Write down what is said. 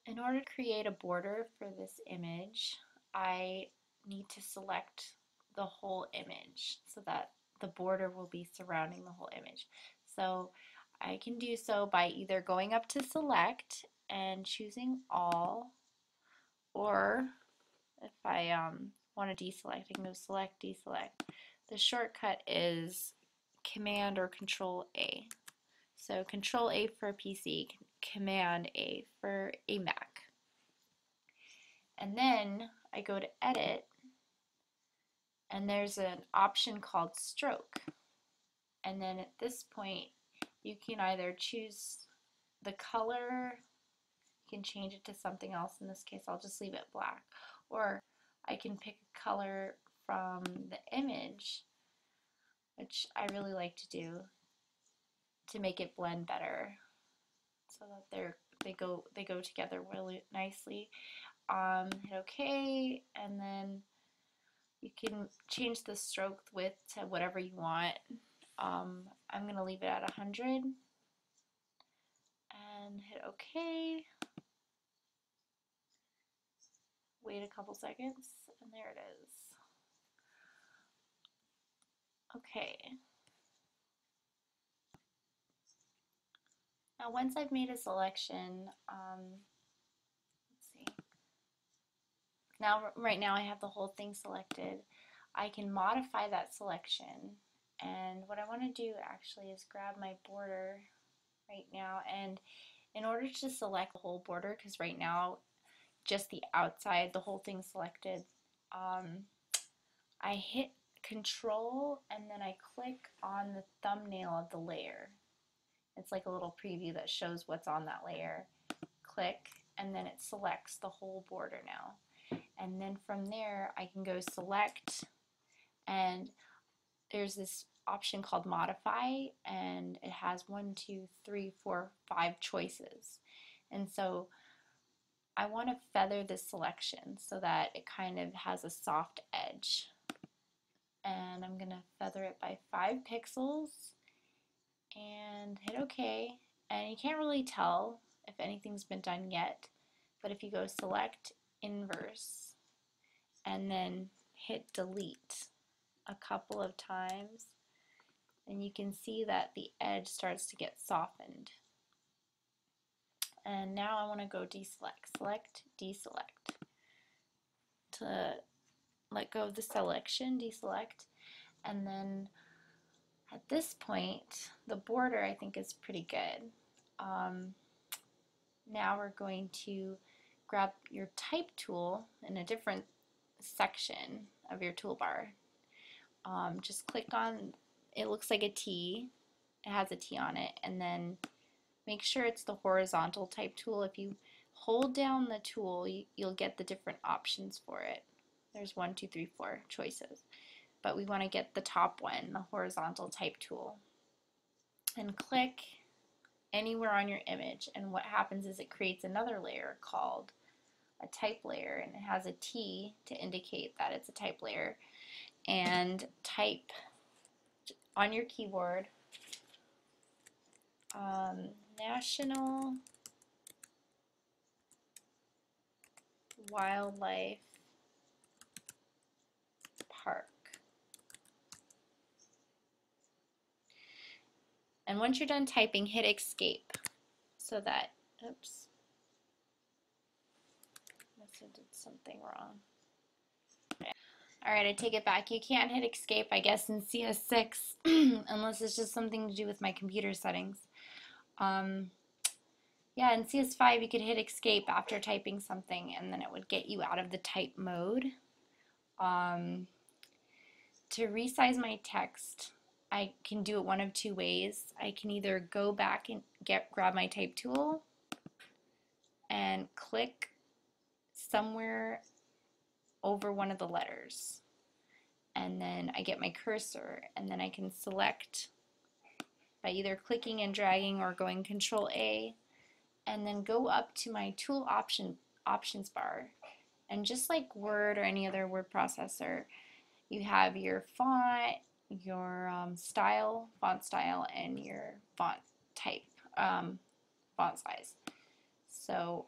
In order to create a border for this image, I need to select the whole image so that the border will be surrounding the whole image. So I can do so by either going up to select and choosing all, or if I want to deselect, I can go select, deselect. The shortcut is Command or Control A. So Control A for a PC, Command A for a Mac. And then I go to Edit, and there's an option called Stroke. And then at this point, you can either choose the color, you can change it to something else. In this case, I'll just leave it black. Or I can pick a color from the image, which I really like to do to make it blend better so that they go together really nicely. Hit OK, and then you can change the stroke width to whatever you want. I'm going to leave it at 100 and hit OK. Wait a couple seconds, and there it is. Okay. Now once I've made a selection, let's see. Now, right now I have the whole thing selected. I can modify that selection, and what I want to do actually is grab my border right now, and in order to select the whole border, because right now just the outside, the whole thing selected, I hit Control and then I click on the thumbnail of the layer. It's like a little preview that shows what's on that layer. Click, and then it selects the whole border now. And then from there I can go select, and there's this option called modify, and it has 1, 2, 3, 4, 5 choices. And so I want to feather this selection so that it kind of has a soft edge. And I'm going to feather it by 5 pixels and hit OK. And you can't really tell if anything's been done yet, but if you go select inverse and then hit delete a couple of times, and you can see that the edge starts to get softened. And now I want to go deselect, select, deselect. To let go of the selection, deselect, and then at this point, the border I think is pretty good. Now we're going to grab your type tool in a different section of your toolbar. Just click on, it looks like a T, it has a T on it, and then make sure it's the horizontal type tool. If you hold down the tool, you'll get the different options for it. There's 1, 2, 3, 4 choices, but we want to get the top one, the horizontal type tool, and click anywhere on your image, and what happens is it creates another layer called a type layer, and it has a T to indicate that it's a type layer. And type on your keyboard National Wildlife Park. And once you're done typing, hit escape so that, oops, I must have did something wrong. Okay. Alright, I take it back. You can't hit escape, I guess, in CS6 unless it's just something to do with my computer settings. Yeah, in CS5 you could hit escape after typing something, and then it would get you out of the type mode. To resize my text, I can do it one of 2 ways. I can either go back and grab my type tool and click somewhere over one of the letters, and then I get my cursor, and then I can select by either clicking and dragging or going Control A, and then go up to my tool options bar, and just like Word or any other word processor, you have your font, your font style, and your font type, font size. So